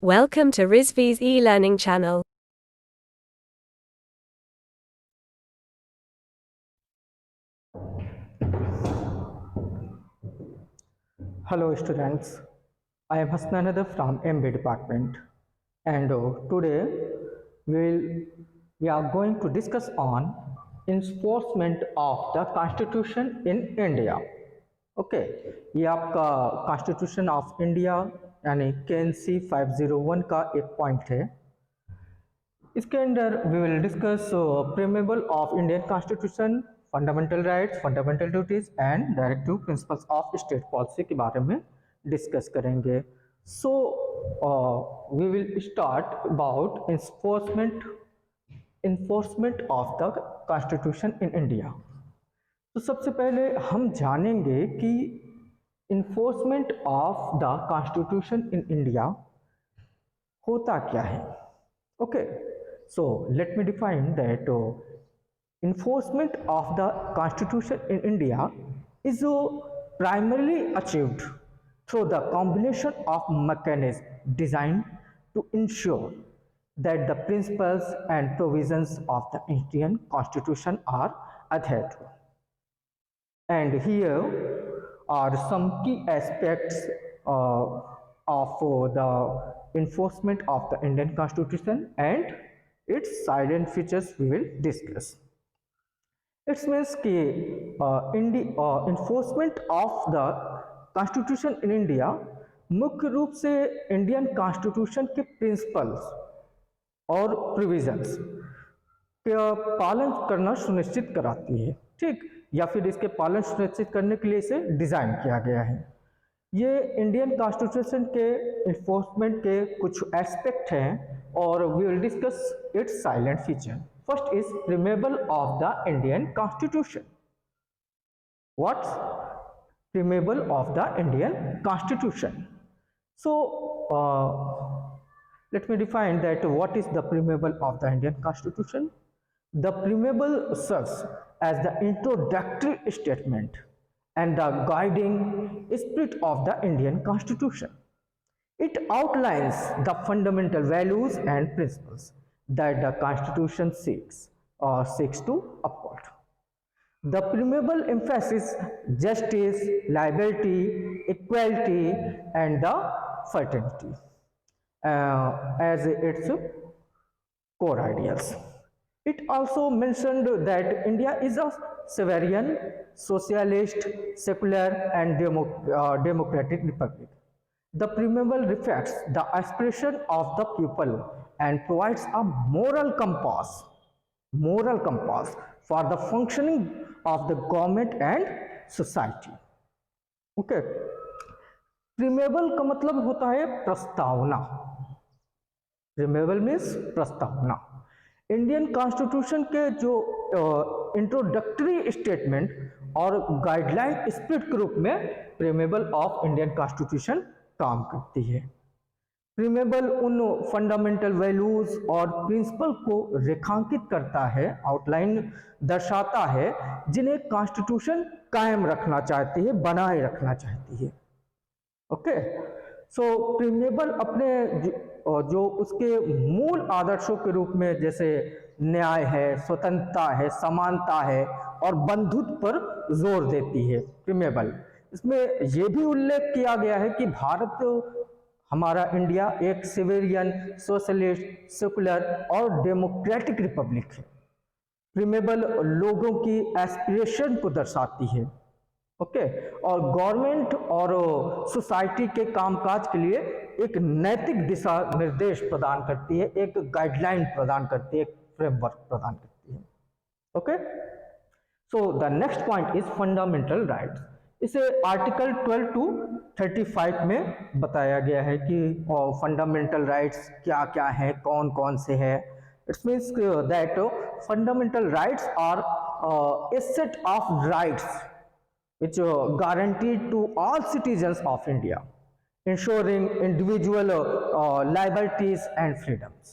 Welcome to Rizvi's e-learning channel. Hello students, I am Hasnanada from MB department and today we are going to discuss on enforcement of the constitution in India. Okay ये आपका constitution of India यानी KNC 501 का एक point है। इसके अंदर we will discuss preamble of Indian constitution, fundamental rights, fundamental duties and directive principles of state policy के बारे में डिस्कस करेंगे। So we will start about enforcement of the constitution in India. तो सबसे पहले हम जानेंगे कि enforcement of the constitution in India होता क्या है। Okay, so let me define that enforcement of the Constitution in India is primarily achieved through the combination of mechanisms designed to ensure that the principles and provisions of the Indian Constitution are adhered to. And here are some key aspects of the enforcement of the Indian Constitution and its silent features we will discuss. It means कि enforcement of the Constitution in India मुख्य रूप से Indian constitution के principles और provisions का पालन करना सुनिश्चित कराती है, ठीक, या फिर इसके पालन सुनिश्चित करने के लिए इसे डिज़ाइन किया गया है। ये इंडियन कॉन्स्टिट्यूशन के इन्फोर्समेंट के कुछ एस्पेक्ट हैं और we will discuss its silent feature. First is preamble of the Indian constitution. What's preamble of the Indian constitution? So let me define that what is the preamble of the Indian Constitution. The preamble serves as the introductory statement and the guiding spirit of the Indian Constitution. It outlines the fundamental values and principles that the Constitution seeks to uphold. The preamble emphasizes justice, liberty, equality, and the fraternity as its core ideals. It also mentioned that India is a sovereign, socialist, secular, and democratic republic. The preamble reflects the aspiration of the people and provides a moral compass for the functioning of the government and society. Okay. Preamble का मतलब होता है प्रस्तावना। Preamble means प्रस्तावना। Indian constitution के जो introductory statement और guideline spirit के रूप में प्रीमेबल ऑफ इंडियन कॉन्स्टिट्यूशन काम करती है। प्रीमेबल उन फंडामेंटल वैल्यूज और प्रिंसिपल को रेखांकित करता है, आउटलाइन दर्शाता है, जिन्हें कॉन्स्टिट्यूशन कायम रखना चाहती है, बनाए रखना चाहती है। ओके, सो प्रीमेबल अपने जो उसके मूल आदर्शों के रूप में जैसे न्याय है, स्वतंत्रता है, समानता है और बंधुत्व पर जोर देती है। प्रीमेबल इसमें यह भी उल्लेख किया गया है कि भारत, हमारा इंडिया एक सिविलियन, सोशलिस्ट, सेकुलर और डेमोक्रेटिक रिपब्लिक है। प्रीमेबल लोगों की एस्पिरेशन को दर्शाती है, ओके, और गवर्नमेंट और सोसाइटी के कामकाज के लिए एक नैतिक दिशा निर्देश प्रदान करती है, एक गाइडलाइन प्रदान करती है, एक फ्रेमवर्क प्रदान करती है। Okay, so the next point is fundamental rights. इसे आर्टिकल 12 to 35 में बताया गया है कि फंडामेंटल राइट्स क्या क्या है, कौन कौन से हैं। It's means that fundamental rights are a set of rights which guaranteed to all citizens of India, ensuring individual liberties and freedoms.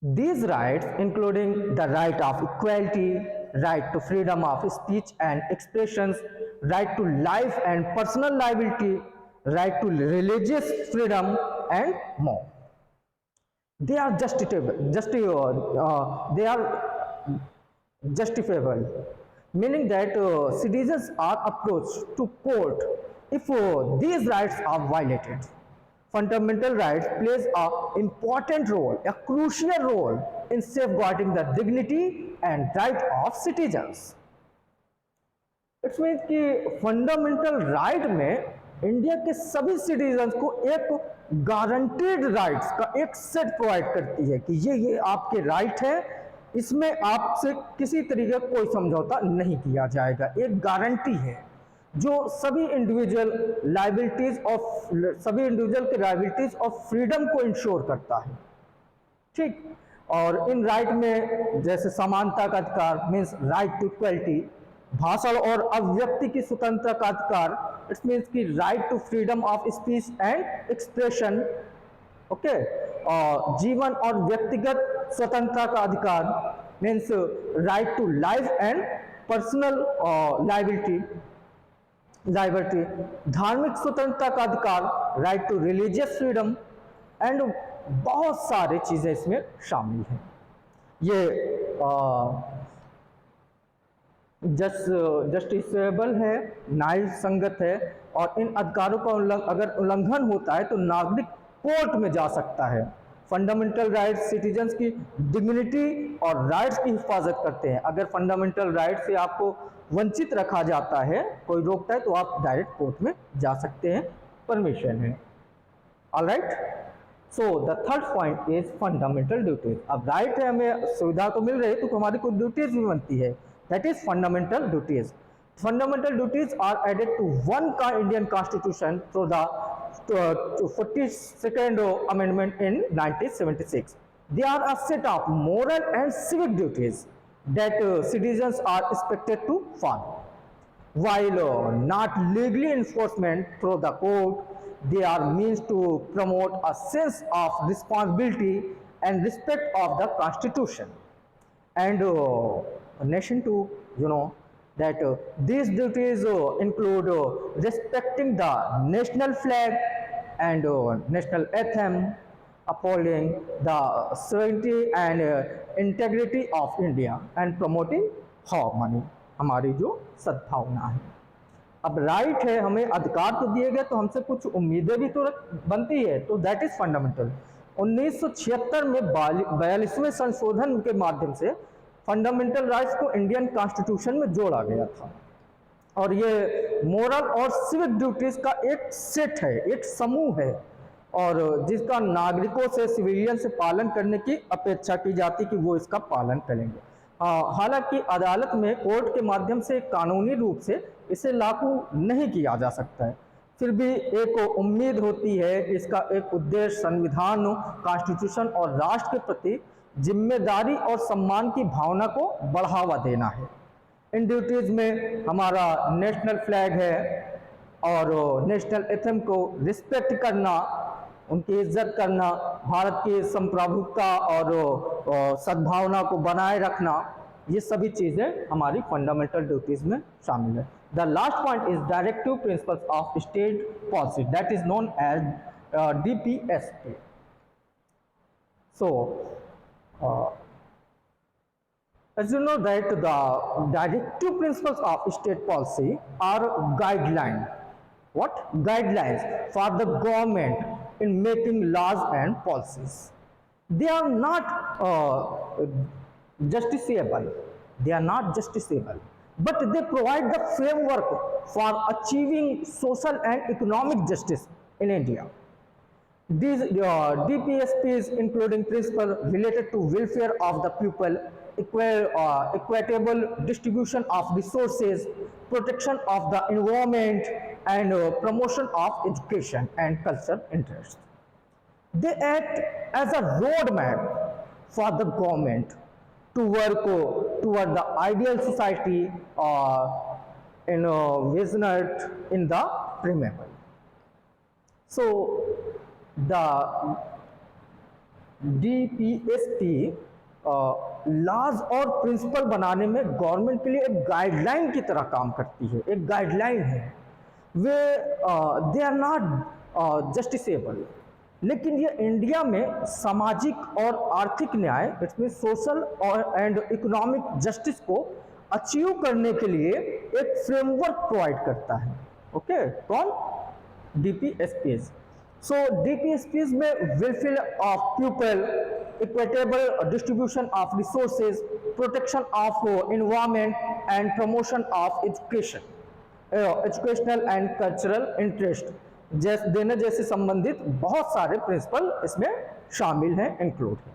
These rights, including the right of equality, right to freedom of speech and expressions, right to life and personal liberty, right to religious freedom, and more. they are they are justifiable, meaning that citizens are approached to court if these rights are violated. Fundamental rights plays a important role, a crucial role in safeguarding the dignity and right of citizens. It's mean कि fundamental right में India के सभी citizens को एक guaranteed rights का एक set provide करती है कि ये आपके राइट है, इसमें आपसे किसी तरीके का कोई समझौता नहीं किया जाएगा। एक गारंटी है जो सभी इंडिविजुअल के लायबिलिटीज ऑफ फ्रीडम को इंश्योर करता है। ठीक, और इन राइट में जैसे समानता का अधिकार मीन्स राइट टू इक्वलिटी, भाषण और अभिव्यक्ति की स्वतंत्रता का अधिकार, इट्स मीन्स की right to freedom of speech and expression, okay, और जीवन और व्यक्तिगत स्वतंत्रता का अधिकार means right to life and personal liability, धार्मिक स्वतंत्रता का अधिकार, right to religious freedom and बहुत सारी चीजें इसमें शामिल हैं। ये जस्टिसेबल है, न्याय संगत है, और इन अधिकारों का अगर उल्लंघन होता है तो नागरिक कोर्ट में जा सकता है। फंडामेंटल राइट्स सिटीजन्स की डिग्निटी और राइट्स की हिफाजत करते हैं। अगर फंडामेंटल राइट से आपको वंचित रखा जाता है, कोई रोकता है, तो आप डायरेक्ट कोर्ट में जा सकते हैं, परमिशन है। Alright, so the third point is fundamental duties. अब राइट है, हमें सुविधा तो मिल रही है, तो हमारी कुछ ड्यूटीज भी बनती है, that is fundamental duties. Fundamental duties are added to one Indian Constitution through the 42nd Amendment in 1976. They are a set of moral and civic duties that citizens are expected to follow. While not legally enforcement through the court, they are means to promote a sense of responsibility and respect of the Constitution and nation to, that these duties include respecting the national flag and national anthem, upholding the sovereignty and integrity of India and promoting harmony, हमारी जो सद्भावना है। अब right है, हमें अधिकार तो दिए गए, तो हमसे कुछ उम्मीदें भी तो बनती है, तो दैट इज फंडामेंटल। 1976 में 42वें संशोधन के माध्यम से फंडामेंटल राइट्स को इंडियन कॉन्स्टिट्यूशन में जोड़ा गया था, और ये मोरल और सिविक ड्यूटीज का एक सेट है, एक समूह है, और जिसका नागरिकों से, सिविलियन से पालन करने की अपेक्षा की जाती कि वो इसका पालन करेंगे। हालांकि अदालत में कोर्ट के माध्यम से कानूनी रूप से इसे लागू नहीं किया जा सकता है, फिर भी एक उम्मीद होती है, इसका एक उद्देश्य संविधान, कॉन्स्टिट्यूशन और राष्ट्र के प्रति जिम्मेदारी और सम्मान की भावना को बढ़ावा देना है। इन ड्यूटीज में हमारा नेशनल फ्लैग है और नेशनल एंथम को रिस्पेक्ट करना, उनकी इज्जत करना, भारत की संप्रभुता और सद्भावना को बनाए रखना, ये सभी चीज़ें हमारी फंडामेंटल ड्यूटीज में शामिल है। The last point is directive principles of state policy, that is known as DPSP। So as you know that the directive principles of state policy are guidelines. What? Guidelines for the government in making laws and policies. They are not justiciable. They are not justiciable, but they provide the framework for achieving social and economic justice in India. These DPSPs including principles related to welfare of the people, equitable distribution of resources, protection of the environment, and promotion of education and cultural interests. They act as a roadmap for the government to work toward the ideal society envisioned in the preamble. So the DPSP laws और principle बनाने में government के लिए एक guideline की तरह काम करती है, एक गाइडलाइन है। वे दे आर नॉट जस्टिसेबल, लेकिन ये इंडिया में सामाजिक और आर्थिक न्याय, इट मीन सोशल और एंड इकोनॉमिक जस्टिस को अचीव करने के लिए एक फ्रेमवर्क प्रोवाइड करता है। ओके, कौन? डीपीएसपीएस। सो डीपीएसपीएस में welfare of people, equitable distribution of resources, protection of environment and promotion of educational and cultural interest देने जैसे संबंधित बहुत सारे प्रिंसिपल इसमें शामिल हैं, इंक्लूड हैं।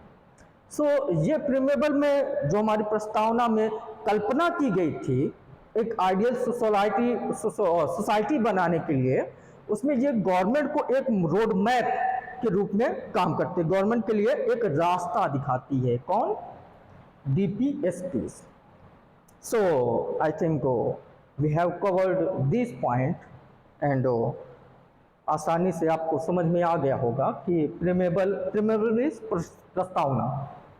सो ये प्रीमेबल में जो हमारी प्रस्तावना में कल्पना की गई थी एक आइडियल सोसाइटी बनाने के लिए, उसमें ये गवर्नमेंट को एक रोड मैप के रूप में काम करते, गवर्नमेंट के लिए एक रास्ता दिखाती है। कौन? DPSP. So I think we have covered this point and आसानी से आपको समझ में आ गया होगा कि प्रीमेबल इज प्रस्तावना,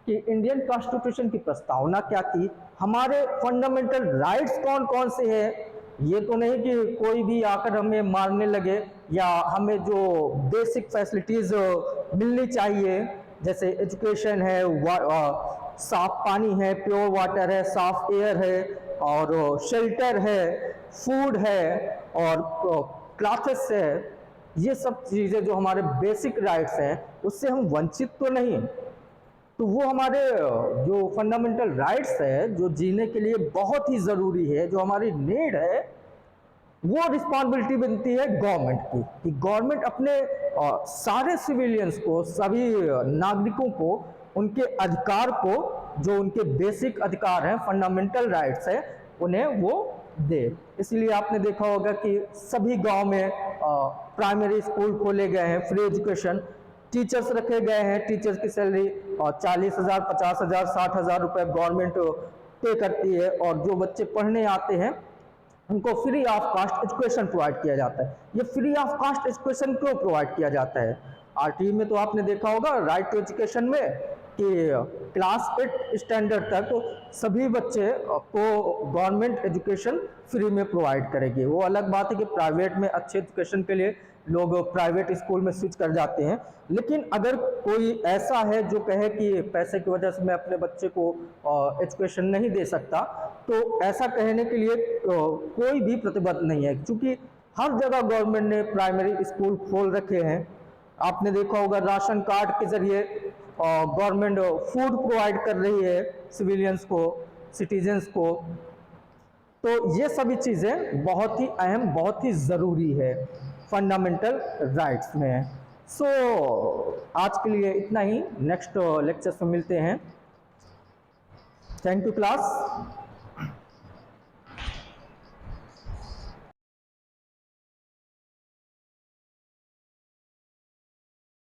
कि इंडियन कॉन्स्टिट्यूशन की प्रस्तावना क्या थी, हमारे फंडामेंटल राइट्स कौन कौन से हैं। ये तो नहीं कि कोई भी आकर हमें मारने लगे, या हमें जो बेसिक फैसिलिटीज़ मिलनी चाहिए जैसे एजुकेशन है, साफ पानी है, प्योर वाटर है, साफ एयर है, और शेल्टर है, फूड है, और क्लासेस है, ये सब चीज़ें जो हमारे बेसिक राइट्स हैं उससे हम वंचित तो नहीं हैं। तो वो हमारे जो फंडामेंटल राइट्स है जो जीने के लिए बहुत ही ज़रूरी है, जो हमारी नीड है, वो रिस्पॉन्सिबिलिटी बनती है गवर्नमेंट की, कि गवर्नमेंट अपने सारे सिविलियंस को, सभी नागरिकों को उनके अधिकार को, जो उनके बेसिक अधिकार हैं, फंडामेंटल राइट्स हैं, उन्हें वो दे। इसलिए आपने देखा होगा कि सभी गांव में प्राइमरी स्कूल खोले गए हैं, फ्री एजुकेशन, टीचर्स रखे गए हैं, टीचर्स की सैलरी 40,000, 50,000, 60,000 रुपये गवर्नमेंट पे करती है, और जो बच्चे पढ़ने आते हैं उनको free of cost education provide किया जाता है। ये फ्री ऑफ कास्ट एजुकेशन क्यों प्रोवाइड किया जाता है? आरटीई में तो आपने देखा होगा राइट टू एजुकेशन में कि क्लास 8 स्टैंडर्ड तक सभी बच्चे को गवर्नमेंट एजुकेशन फ्री में प्रोवाइड करेगी। वो अलग बात है कि प्राइवेट में अच्छे एजुकेशन के लिए लोग प्राइवेट स्कूल में स्विच कर जाते हैं, लेकिन अगर कोई ऐसा है जो कहे कि पैसे की वजह से मैं अपने बच्चे को एजुकेशन नहीं दे सकता, तो ऐसा कहने के लिए कोई भी प्रतिबद्ध नहीं है, क्योंकि हर जगह गवर्नमेंट ने प्राइमरी स्कूल खोल रखे हैं। आपने देखा होगा राशन कार्ड के जरिए गवर्नमेंट फूड प्रोवाइड कर रही है सिविलियंस को, सिटीजन्स को। तो ये सभी चीज़ें बहुत ही अहम, बहुत ही ज़रूरी है फंडामेंटल राइट्स में। सो आज के लिए इतना ही, नेक्स्ट लेक्चर में मिलते हैं। Thank you class.